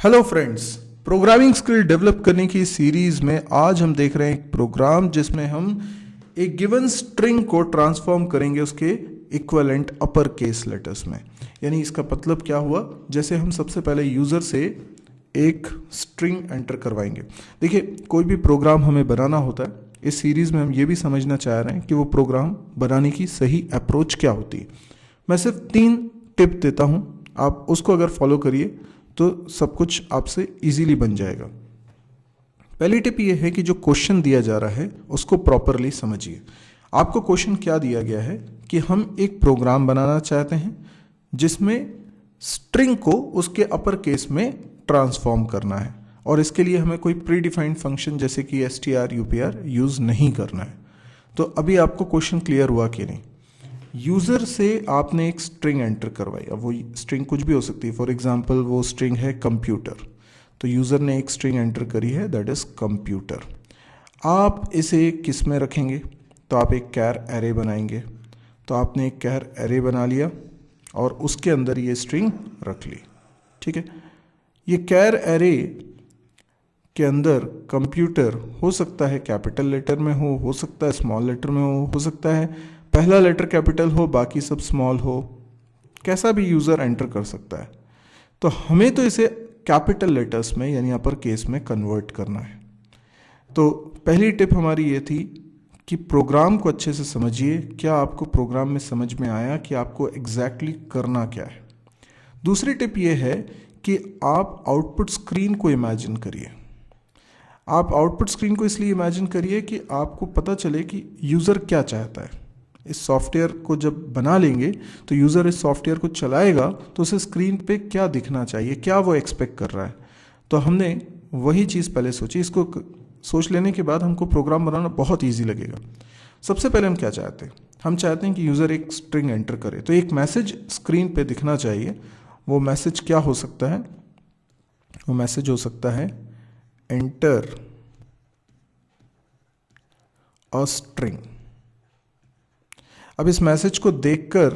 Hello friends, programming skill develop करने की series में आज हम देख रहे हैं एक प्रोग्राम जिसमें हम एक गिवन स्ट्रिंग को ट्रांसफॉर्म करेंगे उसके इक्विवेलेंट अपर केस लेटर्स में। यानी इसका मतलब क्या हुआ, जैसे हम सबसे पहले यूज़र से एक स्ट्रिंग एंटर करवाएंगे। देखिए, कोई भी प्रोग्राम हमें बनाना होता है, इस सीरीज़ में हम ये भी समझना चाह रहे हैं कि वो प्रोग्राम बनाने की सही अप्रोच क्या होती है। मैं सिर्फ 3 टिप देता हूँ, आप उसको अगर फॉलो करिए तो सब कुछ आपसे इजीली बन जाएगा। पहली टिप ये है कि जो क्वेश्चन दिया जा रहा है उसको प्रॉपरली समझिए। आपको क्वेश्चन क्या दिया गया है कि हम एक प्रोग्राम बनाना चाहते हैं जिसमें स्ट्रिंग को उसके अपर केस में ट्रांसफॉर्म करना है, और इसके लिए हमें कोई प्री डिफाइंड फंक्शन जैसे कि str upr यूज़ नहीं करना है। तो अभी आपको क्वेश्चन क्लियर हुआ कि नहीं? यूज़र से आपने एक स्ट्रिंग एंटर करवाई। अब वो स्ट्रिंग कुछ भी हो सकती है। फॉर एग्जांपल वो स्ट्रिंग है कंप्यूटर, तो यूज़र ने एक स्ट्रिंग एंटर करी है, दैट इज़ कंप्यूटर। आप इसे किस में रखेंगे? तो आप एक कैर एरे बनाएंगे। तो आपने एक कैर एरे बना लिया और उसके अंदर ये स्ट्रिंग रख ली। ठीक है, ये कैर एरे के अंदर कंप्यूटर हो सकता है कैपिटल लेटर में हो सकता है स्मॉल लेटर में हो सकता है पहला लेटर कैपिटल हो बाकी सब स्मॉल हो, कैसा भी यूज़र एंटर कर सकता है। तो हमें तो इसे कैपिटल लेटर्स में यानी अपर केस में कन्वर्ट करना है। तो पहली टिप हमारी ये थी कि प्रोग्राम को अच्छे से समझिए। क्या आपको प्रोग्राम में समझ में आया कि आपको एग्जैक्टली करना क्या है? दूसरी टिप ये है कि आप आउटपुट स्क्रीन को इमेजिन करिए। आप आउटपुट स्क्रीन को इसलिए इमेजिन करिए कि आपको पता चले कि यूज़र क्या चाहता है। इस सॉफ्टवेयर को जब बना लेंगे तो यूज़र इस सॉफ्टवेयर को चलाएगा तो उसे स्क्रीन पे क्या दिखना चाहिए, क्या वो एक्सपेक्ट कर रहा है। तो हमने वही चीज़ पहले सोची। इसको सोच लेने के बाद हमको प्रोग्राम बनाना बहुत ईजी लगेगा। सबसे पहले हम क्या चाहते हैं? हम चाहते हैं कि यूज़र एक स्ट्रिंग एंटर करे, तो एक मैसेज स्क्रीन पे दिखना चाहिए। वो मैसेज क्या हो सकता है? वो मैसेज हो सकता है एंटर अ स्ट्रिंग। अब इस मैसेज को देखकर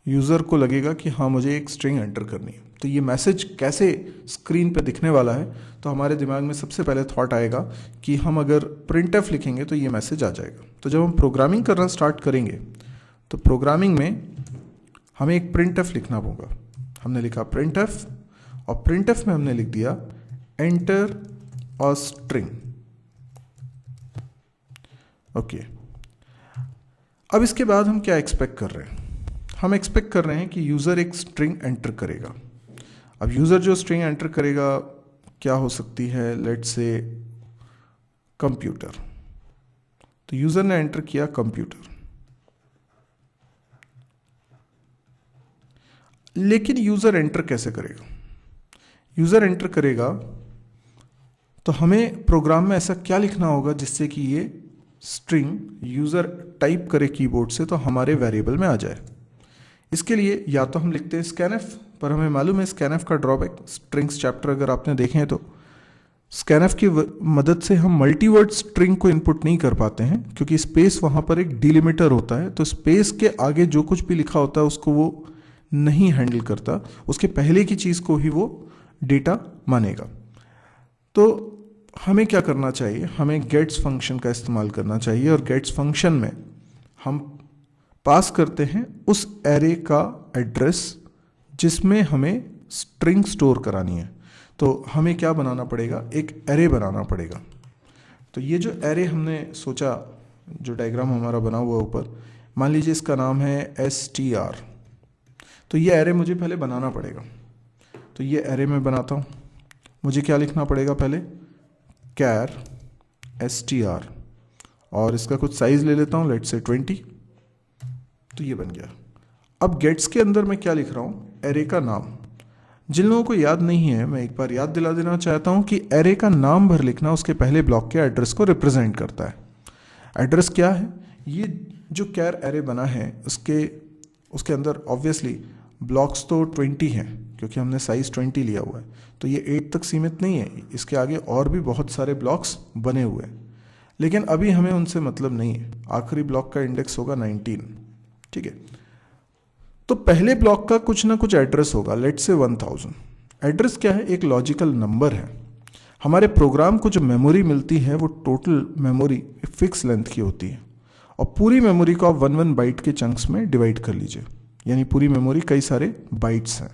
यूज़र को लगेगा कि हाँ, मुझे एक स्ट्रिंग एंटर करनी है। तो ये मैसेज कैसे स्क्रीन पे दिखने वाला है? तो हमारे दिमाग में सबसे पहले थॉट आएगा कि हम अगर printf लिखेंगे तो ये मैसेज आ जाएगा। तो जब हम प्रोग्रामिंग करना स्टार्ट करेंगे तो प्रोग्रामिंग में हमें एक printf लिखना होगा। हमने लिखा printf, और printf में हमने लिख दिया एंटर अ स्ट्रिंग। ओके, अब इसके बाद हम क्या एक्सपेक्ट कर रहे हैं? हम एक्सपेक्ट कर रहे हैं कि यूज़र एक स्ट्रिंग एंटर करेगा। अब यूज़र जो स्ट्रिंग एंटर करेगा क्या हो सकती है? Let's say computer. तो यूज़र ने एंटर किया कंप्यूटर, लेकिन यूज़र एंटर कैसे करेगा? यूज़र एंटर करेगा तो हमें प्रोग्राम में ऐसा क्या लिखना होगा जिससे कि ये स्ट्रिंग यूज़र टाइप करे कीबोर्ड से तो हमारे वेरिएबल में आ जाए। इसके लिए या तो हम लिखते हैं स्कैनएफ, पर हमें मालूम है स्कैनएफ का ड्रॉबैक। स्ट्रिंग्स चैप्टर अगर आपने देखे हैं तो स्कैनएफ की मदद से हम मल्टीवर्ड स्ट्रिंग को इनपुट नहीं कर पाते हैं, क्योंकि स्पेस वहाँ पर एक डिलिमिटर होता है। तो स्पेस के आगे जो कुछ भी लिखा होता है उसको वो नहीं हैंडल करता, उसके पहले की चीज़ को ही वो डेटा मानेगा। तो हमें क्या करना चाहिए? हमें गेट्स फंक्शन का इस्तेमाल करना चाहिए, और गेट्स फंक्शन में हम पास करते हैं उस एरे का एड्रेस जिसमें हमें स्ट्रिंग स्टोर करानी है। तो हमें क्या बनाना पड़ेगा? एक एरे बनाना पड़ेगा। तो ये जो एरे हमने सोचा, जो डायग्राम हमारा बना हुआ ऊपर, मान लीजिए इसका नाम है str। तो ये एरे मुझे पहले बनाना पड़ेगा। तो ये एरे मैं बनाता हूँ। मुझे क्या लिखना पड़ेगा? पहले कैर str, और इसका कुछ साइज ले लेता हूँ, लेट्स से 20। तो ये बन गया। अब गेट्स के अंदर मैं क्या लिख रहा हूँ? एरे का नाम। जिन लोगों को याद नहीं है, मैं एक बार याद दिला देना चाहता हूँ कि एरे का नाम भर लिखना उसके पहले ब्लॉक के एड्रेस को रिप्रेजेंट करता है। एड्रेस क्या है? ये जो कैर एरे बना है उसके अंदर ऑब्वियसली ब्लॉक्स तो 20 हैं, क्योंकि हमने साइज 20 लिया हुआ है। तो ये 8 तक सीमित नहीं है, इसके आगे और भी बहुत सारे ब्लॉक्स बने हुए हैं, लेकिन अभी हमें उनसे मतलब नहीं है। आखिरी ब्लॉक का इंडेक्स होगा 19। ठीक है, तो पहले ब्लॉक का कुछ ना कुछ एड्रेस होगा, लेट्स से 1000। एड्रेस क्या है? एक लॉजिकल नंबर है। हमारे प्रोग्राम को जो मेमोरी मिलती है वो टोटल मेमोरी फिक्स लेंथ की होती है, और पूरी मेमोरी को आप 1 बाइट के चंक्स में डिवाइड कर लीजिए, यानी पूरी मेमोरी कई सारे बाइट्स हैं।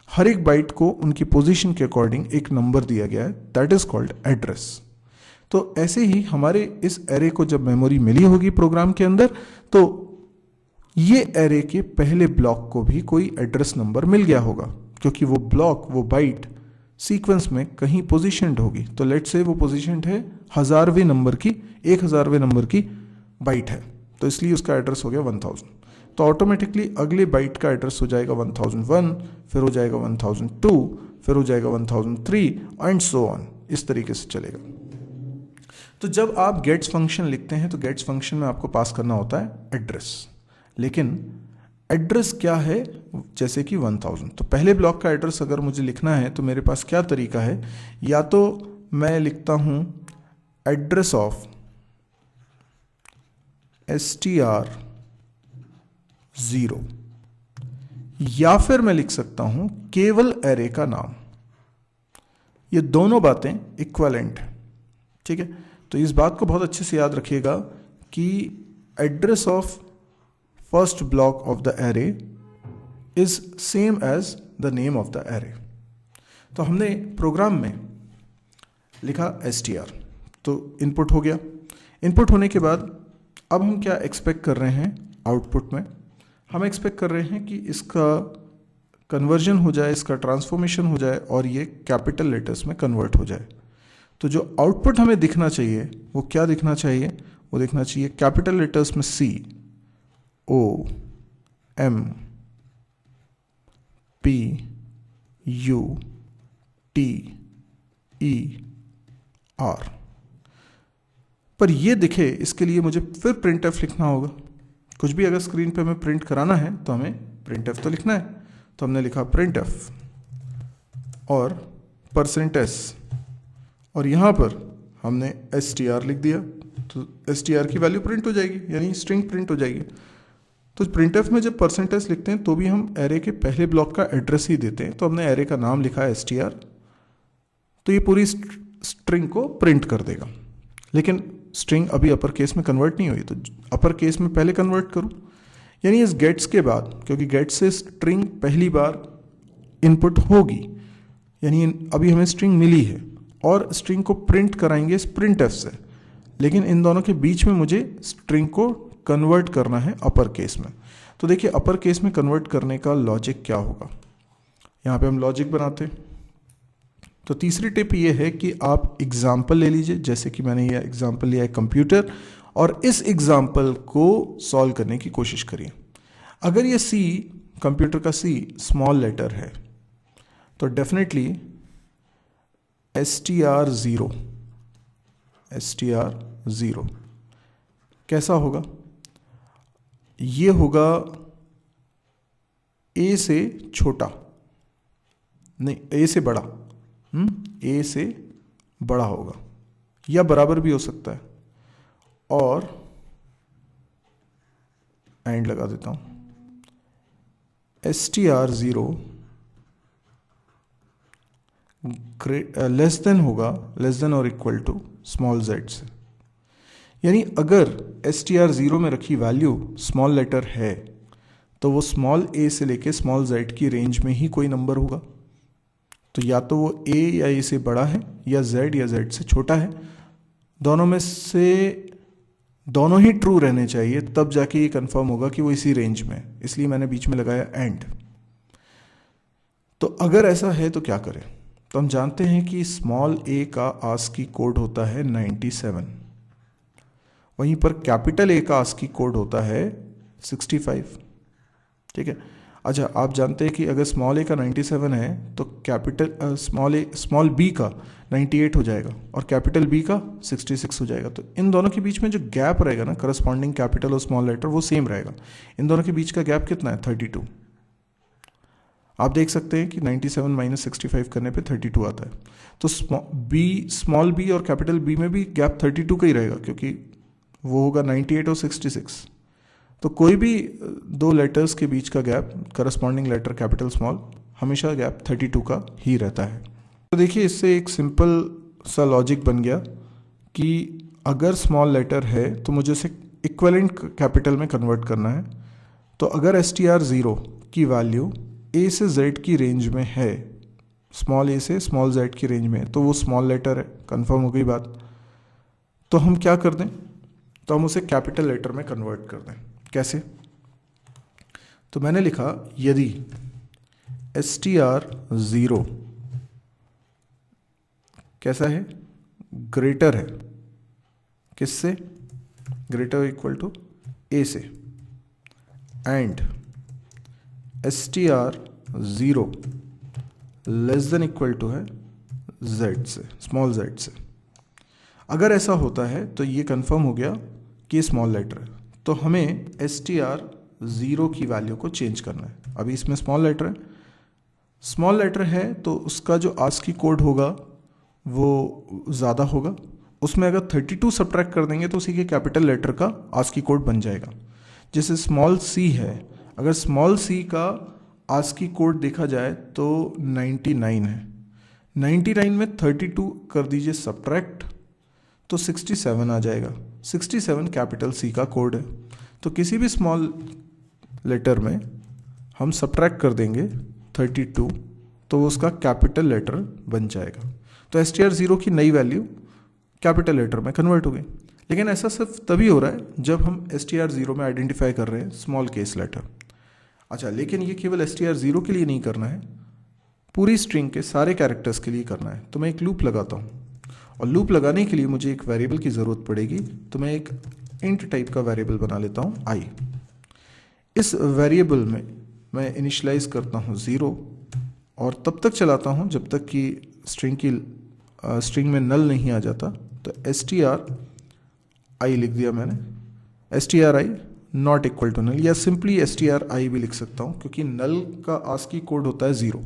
हर एक बाइट को उनकी पोजीशन के अकॉर्डिंग एक नंबर दिया गया है, दैट इज कॉल्ड एड्रेस। तो ऐसे ही हमारे इस एरे को जब मेमोरी मिली होगी प्रोग्राम के अंदर, तो ये एरे के पहले ब्लॉक को भी कोई एड्रेस नंबर मिल गया होगा, क्योंकि वो ब्लॉक, वो बाइट सीक्वेंस में कहीं पोजीशनड होगी। तो लेट्स से वो पोजीशनड है 1000वें नंबर की, 1000वें नंबर की बाइट है, तो इसलिए उसका एड्रेस हो गया 1000। तो ऑटोमेटिकली अगले बाइट का एड्रेस हो जाएगा 1001, फिर हो जाएगा 1002, फिर हो जाएगा 1003 एंड सो ऑन, इस तरीके से चलेगा। तो जब आप गेट्स फंक्शन लिखते हैं तो गेट्स फंक्शन में आपको पास करना होता है एड्रेस, लेकिन एड्रेस क्या है? जैसे कि 1000, तो पहले ब्लॉक का एड्रेस अगर मुझे लिखना है तो मेरे पास क्या तरीका है? या तो मैं लिखता हूं एड्रेस ऑफ str0, या फिर मैं लिख सकता हूं केवल एरे का नाम। ये दोनों बातें इक्विवेलेंट है, ठीक है। तो इस बात को बहुत अच्छे से याद रखिएगा कि address of first block of the array is same as the name of the array. तो हमने प्रोग्राम में लिखा str, तो इनपुट हो गया। इनपुट होने के बाद अब हम क्या एक्सपेक्ट कर रहे हैं? आउटपुट में हम एक्सपेक्ट कर रहे हैं कि इसका कन्वर्जन हो जाए, इसका ट्रांसफॉर्मेशन हो जाए और ये कैपिटल लेटर्स में कन्वर्ट हो जाए। तो जो आउटपुट हमें दिखना चाहिए वो क्या दिखना चाहिए? वो दिखना चाहिए कैपिटल लेटर्स में C, O, M, P, U, T, E, R। पर ये दिखे इसके लिए मुझे फिर printf लिखना होगा। कुछ भी अगर स्क्रीन पे हमें प्रिंट कराना है तो हमें printf तो लिखना है। तो हमने लिखा printf और %s, और यहाँ पर हमने str लिख दिया, तो str की वैल्यू प्रिंट हो जाएगी, यानी स्ट्रिंग प्रिंट हो जाएगी। तो printf में जब % लिखते हैं तो भी हम एरे के पहले ब्लॉक का एड्रेस ही देते हैं। तो हमने एरे का नाम लिखा है str, तो ये पूरी स्ट्रिंग को प्रिंट कर देगा। लेकिन स्ट्रिंग अभी अपर केस में कन्वर्ट नहीं हुई, तो अपर केस में पहले कन्वर्ट करूँ, यानी इस गेट्स के बाद, क्योंकि गेट से स्ट्रिंग पहली बार इनपुट होगी, यानी अभी हमें स्ट्रिंग मिली है और स्ट्रिंग को प्रिंट कराएंगे इस printf से, लेकिन इन दोनों के बीच में मुझे स्ट्रिंग को कन्वर्ट करना है अपर केस में। तो देखिए अपर केस में कन्वर्ट करने का लॉजिक क्या होगा, यहाँ पे हम लॉजिक बनाते हैं। तो तीसरी टिप ये है कि आप एग्जाम्पल ले लीजिए, जैसे कि मैंने ये एग्जाम्पल लिया है कंप्यूटर, और इस एग्जाम्पल को सॉल्व करने की कोशिश करिए। अगर ये C, कंप्यूटर का C स्मॉल लेटर है तो डेफिनेटली str0 कैसा होगा? ये होगा A से छोटा, नहीं A से बड़ा, A से बड़ा होगा या बराबर भी हो सकता है, और एंड लगा देता हूं str0 लेस देन होगा, लेस देन और इक्वल टू स्मॉल z से। यानी अगर str0 में रखी वैल्यू स्मॉल लेटर है तो वो स्मॉल a से लेके स्मॉल z की रेंज में ही कोई नंबर होगा। तो या तो वो a या a से बड़ा है या z से छोटा है, दोनों में से दोनों ही ट्रू रहने चाहिए, तब जाके ये कंफर्म होगा कि वो इसी रेंज में है। इसलिए मैंने बीच में लगाया एंड। तो अगर ऐसा है तो क्या करें? तो हम जानते हैं कि स्मॉल a का ASCII कोड होता है 97, वहीं पर कैपिटल A का ASCII कोड होता है 65, ठीक है। अच्छा, आप जानते हैं कि अगर स्मॉल a का 97 है तो कैपिटल स्मॉल b का 98 हो जाएगा और कैपिटल B का 66 हो जाएगा। तो इन दोनों के बीच में जो गैप रहेगा ना, करस्पॉन्डिंग कैपिटल और स्मॉल लेटर, वो सेम रहेगा। इन दोनों के बीच का गैप कितना है? 32। आप देख सकते हैं कि 97 माइनस 65 करने पे 32 आता है। तो स्मॉल b और कैपिटल B में भी गैप 32 का ही रहेगा, क्योंकि वो होगा 98 और 66। तो कोई भी दो लेटर्स के बीच का gap, corresponding letter capital small, हमेशा गैप 32 का ही रहता है। तो देखिए इससे एक सिंपल सा लॉजिक बन गया कि अगर स्मॉल लेटर है तो मुझे उसे इक्विवेलेंट कैपिटल में कन्वर्ट करना है। तो अगर str0 की वैल्यू a से z की रेंज में है, स्मॉल a से स्मॉल z की रेंज में है, तो वो स्मॉल लेटर है, कंफर्म हो गई बात। तो हम क्या कर दें, तो हम उसे कैपिटल लेटर में कन्वर्ट कर दें। कैसे? तो मैंने लिखा यदि str0 कैसा है, ग्रेटर है किससे, ग्रेटर इक्वल टू a से, and str0 less than equal to है z से, स्मॉल z से। अगर ऐसा होता है तो ये कंफर्म हो गया कि स्मॉल लेटर है। तो हमें str0 की वैल्यू को चेंज करना है। अभी इसमें स्मॉल लेटर है, स्मॉल लेटर है तो उसका जो ASCII कोड होगा वो ज़्यादा होगा। उसमें अगर 32 सब्ट्रैक्ट कर देंगे तो उसी के कैपिटल लेटर का ASCII कोड बन जाएगा। जैसे स्मॉल c है, अगर स्मॉल c का ASCII कोड देखा जाए तो 99 है। 99 में 32 कर दीजिए सब्ट्रैक्ट तो 67 आ जाएगा। 67 कैपिटल C का कोड है। तो किसी भी स्मॉल लेटर में हम सब्ट्रैक्ट कर देंगे 32 तो वो उसका कैपिटल लेटर बन जाएगा। तो str0 की नई वैल्यू कैपिटल लेटर में कन्वर्ट हो गई। लेकिन ऐसा सिर्फ तभी हो रहा है जब हम str0 में आइडेंटिफाई कर रहे हैं स्मॉल केस लेटर। अच्छा, लेकिन ये केवल str0 के लिए नहीं करना है, पूरी स्ट्रिंग के सारे कैरेक्टर्स के लिए करना है। तो मैं एक लूप लगाता हूँ, और लूप लगाने के लिए मुझे एक वेरिएबल की ज़रूरत पड़ेगी। तो मैं एक इंट टाइप का वेरिएबल बना लेता हूँ i। इस वेरिएबल में मैं इनिशियलाइज करता हूँ 0 और तब तक चलाता हूँ जब तक कि स्ट्रिंग में नल नहीं आ जाता। तो stri लिख दिया मैंने, stri not equal to null, या सिंपली stri भी लिख सकता हूँ क्योंकि नल का ASCII कोड होता है 0।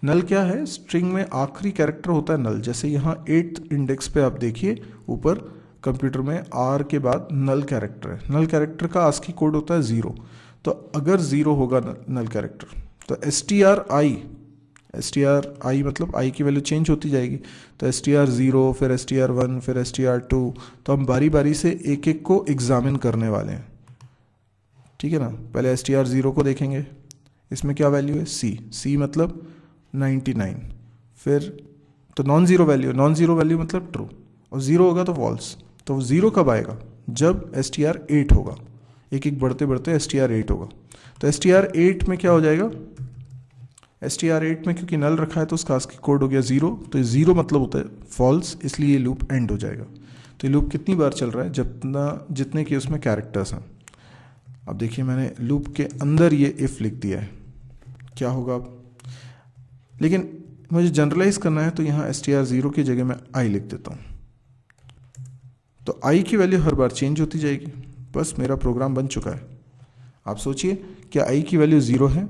नल क्या है, स्ट्रिंग में आखिरी कैरेक्टर होता है नल। जैसे यहाँ 8th इंडेक्स पे आप देखिए ऊपर कंप्यूटर में r के बाद नल कैरेक्टर है, नल कैरेक्टर का ASCII कोड होता है 0। तो अगर 0 होगा नल कैरेक्टर तो stri मतलब i की वैल्यू चेंज होती जाएगी। तो str0 फिर str1 फिर str2, तो हम बारी बारी से एक एक को एग्जामिन करने वाले हैं, ठीक है ना। पहले str0 को देखेंगे, इसमें क्या वैल्यू है c मतलब 99, फिर तो नॉन ज़ीरो वैल्यू मतलब ट्रू, और 0 होगा तो फॉल्स। तो 0 कब आएगा, जब str8 होगा, एक एक बढ़ते बढ़ते str8 होगा। तो str8 में क्या हो जाएगा, str8 में क्योंकि नल रखा है तो उसका ASCII कोड हो गया 0, तो 0 मतलब होता है फॉल्स, इसलिए ये लूप एंड हो जाएगा। तो ये लूप कितनी बार चल रहा है, जितने के उसमें कैरेक्टर्स हैं। अब देखिए मैंने लूप के अंदर ये इफ लिख दिया है, क्या होगा अब, लेकिन मुझे जनरलाइज करना है तो यहाँ str0 की जगह मैं i लिख देता हूँ। तो i की वैल्यू हर बार चेंज होती जाएगी। बस मेरा प्रोग्राम बन चुका है। आप सोचिए क्या i की वैल्यू 0 है,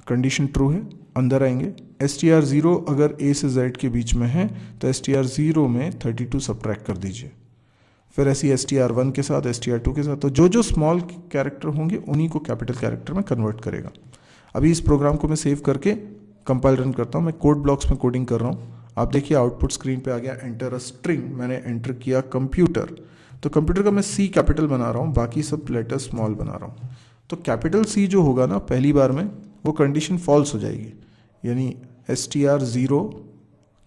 कंडीशन ट्रू है, अंदर आएंगे। str0 अगर a से z के बीच में है तो str0 में 32 सब्ट्रैक्ट कर दीजिए। फिर ऐसी str1 के साथ, str2 के साथ, तो जो स्मॉल कैरेक्टर होंगे उन्हीं को कैपिटल कैरेक्टर में कन्वर्ट करेगा। अभी इस प्रोग्राम को मैं सेव करके कंपाइल रन करता हूँ। मैं कोड ब्लॉक्स में कोडिंग कर रहा हूँ। आप देखिए आउटपुट स्क्रीन पे आ गया एंटर अ स्ट्रिंग, मैंने एंटर किया कंप्यूटर। तो कंप्यूटर का मैं C कैपिटल बना रहा हूँ, बाकी सब लेटर स्मॉल बना रहा हूँ। तो कैपिटल C जो होगा ना पहली बार में, वो कंडीशन फॉल्स हो जाएगी, यानी str0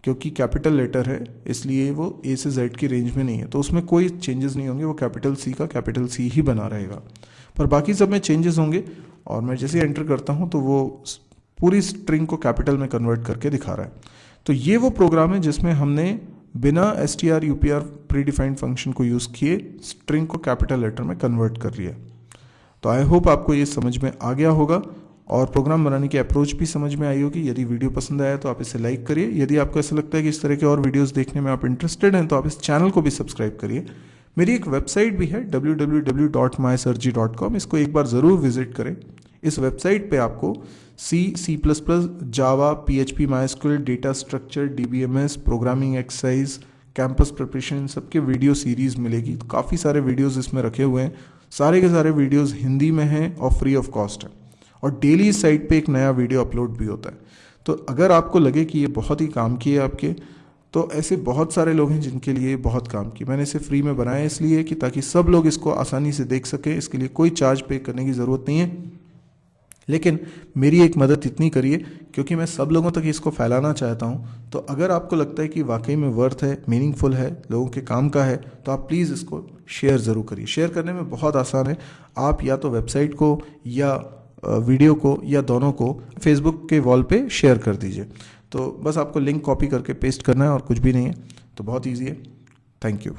क्योंकि कैपिटल लेटर है इसलिए वो A से Z की रेंज में नहीं है, तो उसमें कोई चेंजेस नहीं होंगे, वो कैपिटल C का कैपिटल C ही बना रहेगा। पर बाकी सब में चेंजेस होंगे, और मैं जैसे एंटर करता हूँ तो वो पूरी स्ट्रिंग को कैपिटल में कन्वर्ट करके दिखा रहा है। तो ये वो प्रोग्राम है जिसमें हमने बिना strupr प्री डिफाइंड फंक्शन को यूज़ किए स्ट्रिंग को कैपिटल लेटर में कन्वर्ट कर लिया। तो आई होप आपको ये समझ में आ गया होगा और प्रोग्राम बनाने की अप्रोच भी समझ में आई होगी। यदि वीडियो पसंद आया तो आप इसे लाइक करिए। यदि आपको ऐसा लगता है कि इस तरह के और वीडियोस देखने में आप इंटरेस्टेड हैं तो आप इस चैनल को भी सब्सक्राइब करिए। मेरी एक वेबसाइट भी है www.mysirji.com, इसको एक बार ज़रूर विजिट करें। इस वेबसाइट पे आपको C++, Java, PHP, MySQL, data structure, DBMS, programming exercise, campus preparation, इन सबके वीडियो सीरीज़ मिलेगी। तो काफ़ी सारे वीडियोज़ इसमें रखे हुए हैं, सारे के सारे वीडियोज़ हिंदी में हैं और फ्री ऑफ कॉस्ट है। और डेली इस साइट पे एक नया वीडियो अपलोड भी होता है। तो अगर आपको लगे कि ये बहुत ही काम की है आपके, तो ऐसे बहुत सारे लोग हैं जिनके लिए बहुत काम की। मैंने इसे फ्री में बनाया इसलिए कि ताकि सब लोग इसको आसानी से देख सकें। इसके लिए कोई चार्ज पे करने की ज़रूरत नहीं है, लेकिन मेरी एक मदद इतनी करिए क्योंकि मैं सब लोगों तक इसको फैलाना चाहता हूँ। तो अगर आपको लगता है कि वाकई में वर्थ है, मीनिंगफुल है, लोगों के काम का है, तो आप प्लीज़ इसको शेयर ज़रूर करिए। शेयर करने में बहुत आसान है। आप या तो वेबसाइट को या वीडियो को या दोनों को फेसबुक के वॉल पे शेयर कर दीजिए। तो बस आपको लिंक कॉपी करके पेस्ट करना है और कुछ भी नहीं है, तो बहुत ईजी है। Thank you.